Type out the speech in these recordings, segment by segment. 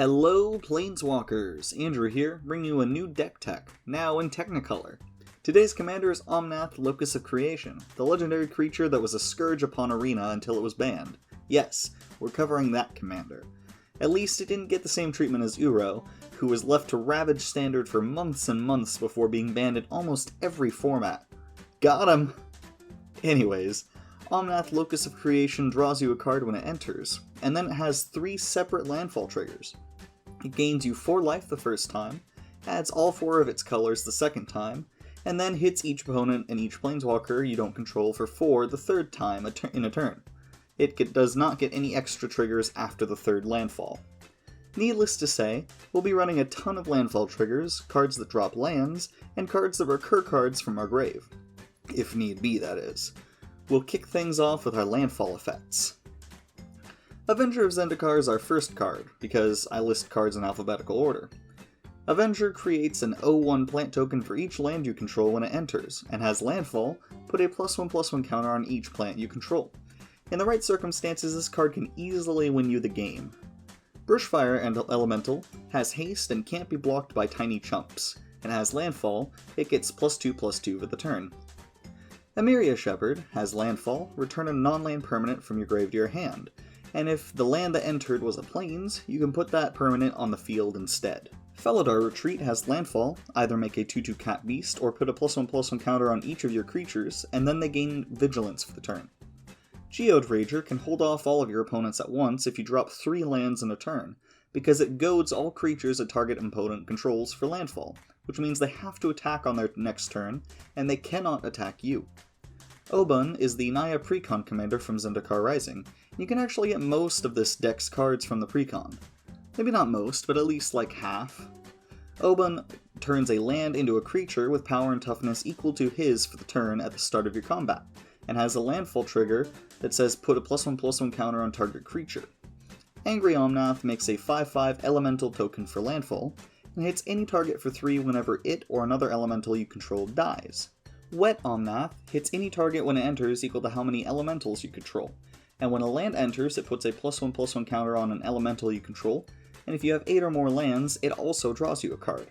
Hello Planeswalkers! Andrew here, bringing you a new deck tech, now in Technicolor. Today's commander is Omnath, Locus of Creation, the legendary creature that was a scourge upon Arena until it was banned. Yes, we're covering that commander. At least it didn't get the same treatment as Uro, who was left to ravage Standard for months and months before being banned in almost every format. Got him! Anyways, Omnath Locus of Creation draws you a card when it enters, and then it has 3 separate landfall triggers. It gains you 4 life the first time, adds all 4 of its colors the second time, and then hits each opponent and each planeswalker you don't control for 4 the third time in a turn. It does not get any extra triggers after the 3rd landfall. Needless to say, we'll be running a ton of landfall triggers, cards that drop lands, and cards that recur cards from our grave. If need be, that is. We'll kick things off with our landfall effects. Avenger of Zendikar is our first card, because I list cards in alphabetical order. Avenger creates an 0/1 plant token for each land you control when it enters, and has landfall, put a +1/+1 counter on each plant you control. In the right circumstances, this card can easily win you the game. Brushfire Elemental has haste and can't be blocked by tiny chumps, and has landfall, it gets +2/+2 for the turn. Emeria Shepherd has landfall, return a non-land permanent from your grave to your hand, and if the land that entered was a plains, you can put that permanent on the field instead. Felidar Retreat has landfall, either make a 2/2 cat beast or put a +1/+1 counter on each of your creatures, and then they gain vigilance for the turn. Geode Rager can hold off all of your opponents at once if you drop 3 lands in a turn, because it goads all creatures a target opponent controls for landfall, which means they have to attack on their next turn, and they cannot attack you. Oban is the Naya Precon commander from Zendikar Rising, and you can actually get most of this deck's cards from the Precon. Maybe not most, but at least like half. Oban turns a land into a creature with power and toughness equal to his for the turn at the start of your combat, and has a landfall trigger that says put a +1/+1 counter on target creature. Angry Omnath makes a 5/5 elemental token for landfall, and hits any target for 3 whenever it or another elemental you control dies. Wet Omnath hits any target when it enters equal to how many elementals you control, and when a land enters it puts a +1/+1 counter on an elemental you control, and if you have 8 or more lands, it also draws you a card.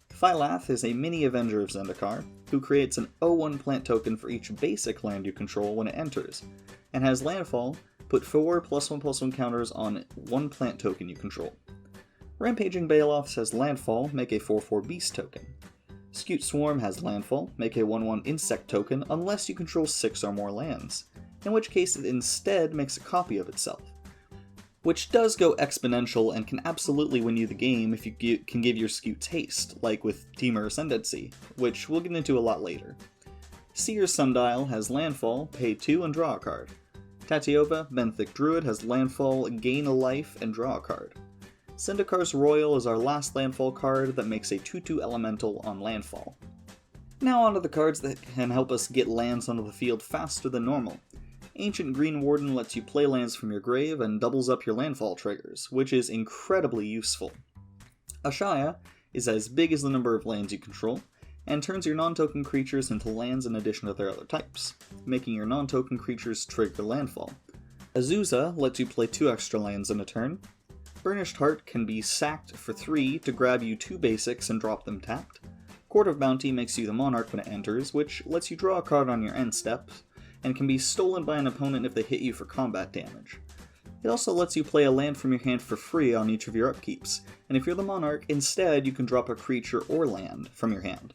Phylath is a mini Avenger of Zendikar, who creates an 0/1 plant token for each basic land you control when it enters, and has landfall, put 4 +1/+1 counters on 1 plant token you control. Rampaging Baloths has landfall, make a 4/4 beast token. Scute Swarm has landfall, make a 1/1 insect token unless you control 6 or more lands, in which case it instead makes a copy of itself. Which does go exponential and can absolutely win you the game if you can give your Scutes haste, like with Temur Ascendancy, which we'll get into a lot later. Seer's Sundial has landfall, pay 2 and draw a card. Tatiova, Benthic Druid has landfall, gain a life and draw a card. Zendikar's Royal is our last landfall card that makes a 2/2 elemental on landfall. Now onto the cards that can help us get lands onto the field faster than normal. Ancient Green Warden lets you play lands from your grave and doubles up your landfall triggers, which is incredibly useful. Ashaya is as big as the number of lands you control, and turns your non-token creatures into lands in addition to their other types, making your non-token creatures trigger landfall. Azusa lets you play 2 extra lands in a turn. Burnished Heart can be sacked for 3 to grab you 2 basics and drop them tapped. Court of Bounty makes you the Monarch when it enters, which lets you draw a card on your end steps, and can be stolen by an opponent if they hit you for combat damage. It also lets you play a land from your hand for free on each of your upkeeps, and if you're the Monarch, instead you can drop a creature or land from your hand.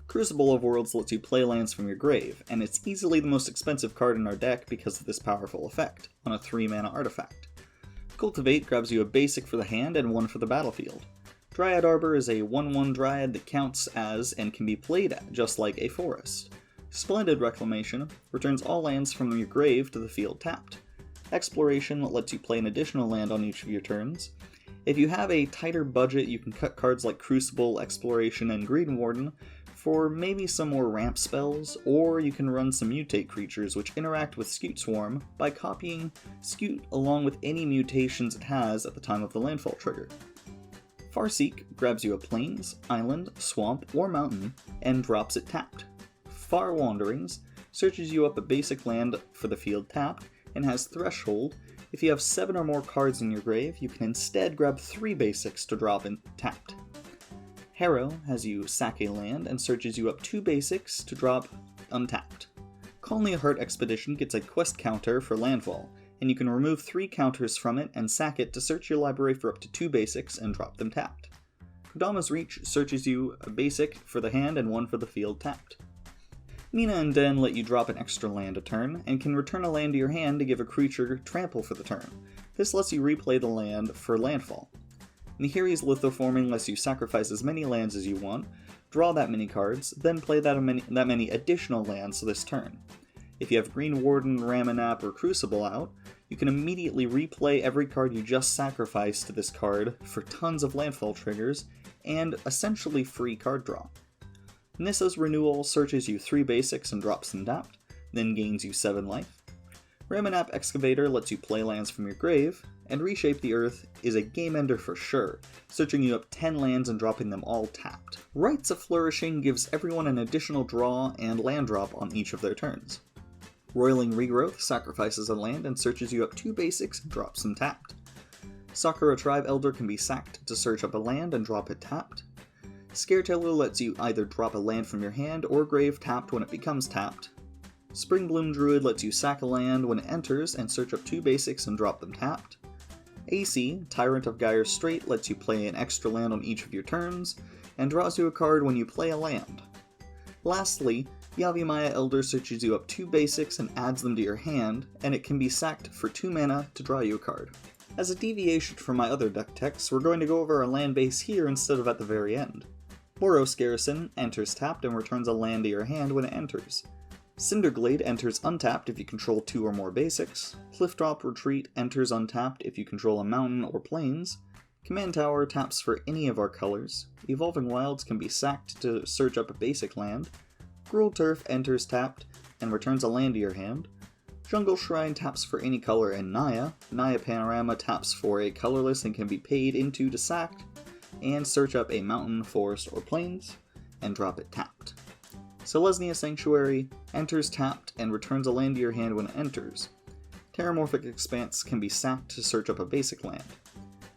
Crucible of Worlds lets you play lands from your grave, and it's easily the most expensive card in our deck because of this powerful effect, on a 3-mana artifact. Cultivate grabs you a basic for the hand and 1 for the battlefield. Dryad Arbor is a 1/1 Dryad that counts as and can be played just like a forest. Splendid Reclamation returns all lands from your grave to the field tapped. Exploration lets you play an additional land on each of your turns. If you have a tighter budget, you can cut cards like Crucible, Exploration, and Green Warden for maybe some more ramp spells, or you can run some mutate creatures which interact with Scute Swarm by copying Scute along with any mutations it has at the time of the landfall trigger. Farseek grabs you a plains, island, swamp, or mountain, and drops it tapped. Far Wanderings searches you up a basic land for the field tapped, and has Threshold, If you have 7 or more cards in your grave, you can instead grab 3 basics to drop in tapped. Harrow has you sack a land and searches you up 2 basics to drop untapped. Colony of Heart Expedition gets a quest counter for landfall, and you can remove 3 counters from it and sack it to search your library for up to 2 basics and drop them tapped. Kodama's Reach searches you a basic for the hand and 1 for the field tapped. Mina and Den let you drop an extra land a turn, and can return a land to your hand to give a creature trample for the turn. This lets you replay the land for landfall. Nihiri's Lithoforming lets you sacrifice as many lands as you want, draw that many cards, then play that many additional lands this turn. If you have Green Warden, Ramanap, or Crucible out, you can immediately replay every card you just sacrificed to this card for tons of landfall triggers, and essentially free card draw. Nissa's Renewal searches you 3 basics and drops them tapped, then gains you 7 life. Ramanap Excavator lets you play lands from your grave, and Reshape the Earth is a game ender for sure, searching you up 10 lands and dropping them all tapped. Rites of Flourishing gives everyone an additional draw and land drop on each of their turns. Roiling Regrowth sacrifices a land and searches you up 2 basics and drops them tapped. Sakura Tribe Elder can be sacked to search up a land and drop it tapped. Scareteller lets you either drop a land from your hand or grave tapped when it becomes tapped. Springbloom Druid lets you sack a land when it enters and search up 2 basics and drop them tapped. AC, Tyrant of Gyre Strait, lets you play an extra land on each of your turns, and draws you a card when you play a land. Lastly, Yavimaya Elder searches you up 2 basics and adds them to your hand, and it can be sacked for 2 mana to draw you a card. As a deviation from my other deck techs, we're going to go over a land base here instead of at the very end. Boros Garrison enters tapped and returns a land to your hand when it enters. Cinderglade enters untapped if you control 2 or more basics. Cliffdrop Retreat enters untapped if you control a mountain or plains. Command Tower taps for any of our colors. Evolving Wilds can be sacked to search up a basic land. Gruul Turf enters tapped and returns a land to your hand. Jungle Shrine taps for any color, and Naya Panorama taps for a colorless and can be paid into to sacked, and search up a mountain, forest, or plains, and drop it tapped. Selesnya Sanctuary enters tapped and returns a land to your hand when it enters. Terramorphic Expanse can be sacked to search up a basic land.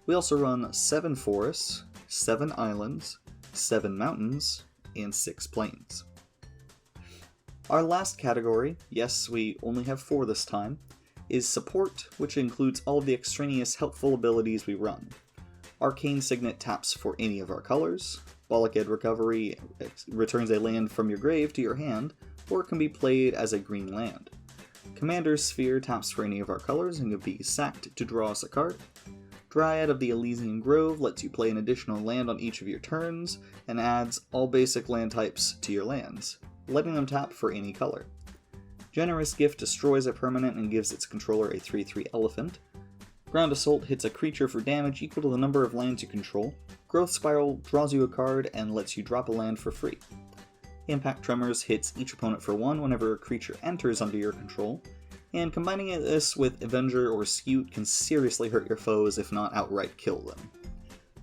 We also run 7 forests, 7 islands, 7 mountains, and 6 plains. Our last category, yes, we only have 4 this time, is support, which includes all of the extraneous helpful abilities we run. Arcane Signet taps for any of our colors. Bolaked Recovery returns a land from your grave to your hand, or it can be played as a green land. Commander's Sphere taps for any of our colors and can be sacked to draw us a card. Dryad of the Elysian Grove lets you play an additional land on each of your turns, and adds all basic land types to your lands, letting them tap for any color. Generous Gift destroys a permanent and gives its controller a 3/3 elephant. Ground Assault hits a creature for damage equal to the number of lands you control. Growth Spiral draws you a card and lets you drop a land for free. Impact Tremors hits each opponent for 1 whenever a creature enters under your control, and combining this with Avenger or Scute can seriously hurt your foes if not outright kill them.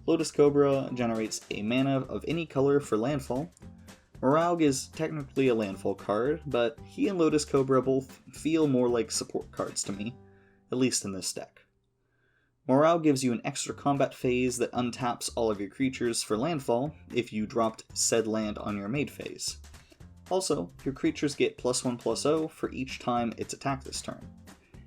Lotus Cobra generates a mana of any color for landfall. Moraug is technically a landfall card, but he and Lotus Cobra both feel more like support cards to me, at least in this deck. Moraug gives you an extra combat phase that untaps all of your creatures for landfall if you dropped said land on your maid phase. Also, your creatures get +1/+0 for each time it's attacked this turn.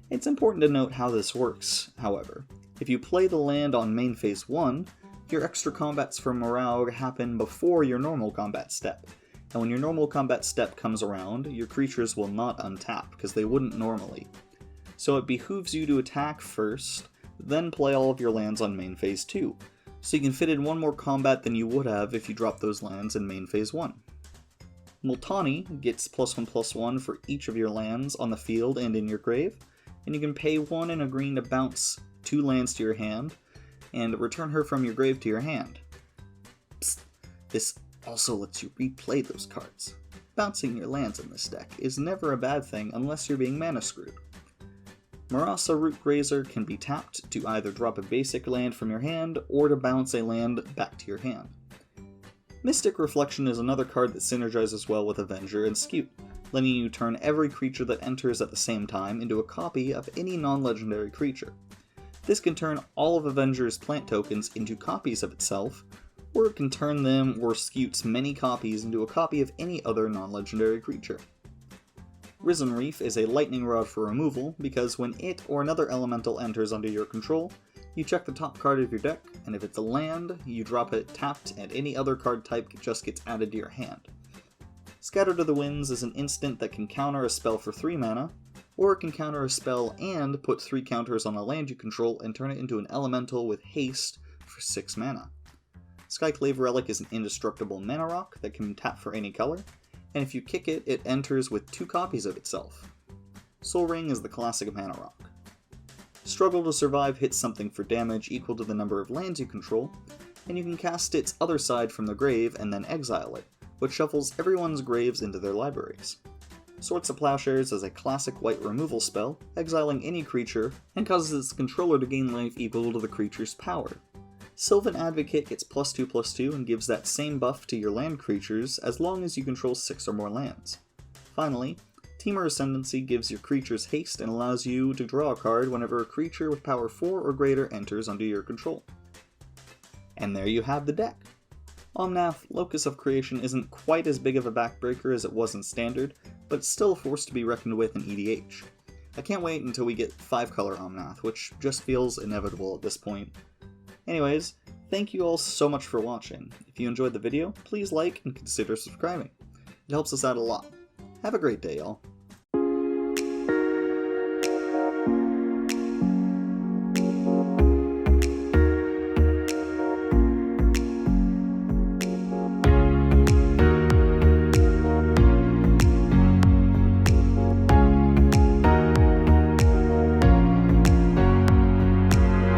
It's important to note how this works, however. If you play the land on main phase 1, your extra combats for Moraug happen before your normal combat step, and when your normal combat step comes around, your creatures will not untap, because they wouldn't normally. So it behooves you to attack first, then play all of your lands on main phase 2, so you can fit in 1 more combat than you would have if you dropped those lands in main phase 1. Multani gets +1/+1 for each of your lands on the field and in your grave, and you can pay 1 and a green to bounce 2 lands to your hand, and return her from your grave to your hand. Psst, this also lets you replay those cards. Bouncing your lands in this deck is never a bad thing unless you're being mana screwed. Marasa Rootgrazer can be tapped to either drop a basic land from your hand, or to bounce a land back to your hand. Mystic Reflection is another card that synergizes well with Avenger and Scute. letting you turn every creature that enters at the same time into a copy of any non-legendary creature. This can turn all of Avenger's plant tokens into copies of itself, or it can turn them or Scute's many copies into a copy of any other non-legendary creature. Risen Reef is a lightning rod for removal because when it or another elemental enters under your control, you check the top card of your deck, and if it's a land, you drop it tapped and any other card type just gets added to your hand. Scatter to the Winds is an instant that can counter a spell for 3 mana, or it can counter a spell and put 3 counters on a land you control and turn it into an elemental with haste for 6 mana. Skyclave Relic is an indestructible mana rock that can tap for any color, and if you kick it, it enters with 2 copies of itself. Sol Ring is the classic mana rock. Struggle to Survive hits something for damage equal to the number of lands you control, and you can cast its other side from the grave and then exile it, which shuffles everyone's graves into their libraries. Swords to Plowshares is a classic white removal spell, exiling any creature, and causes its controller to gain life equal to the creature's power. Sylvan Advocate gets +2/+2 and gives that same buff to your land creatures as long as you control 6 or more lands. Finally, Temur Ascendancy gives your creatures haste and allows you to draw a card whenever a creature with power 4 or greater enters under your control. And there you have the deck. Omnath, Locus of Creation isn't quite as big of a backbreaker as it was in Standard, but it's still a force to be reckoned with in EDH. I can't wait until we get 5-color Omnath, which just feels inevitable at this point. Anyways, thank you all so much for watching. If you enjoyed the video, please like and consider subscribing. It helps us out a lot. Have a great day, y'all.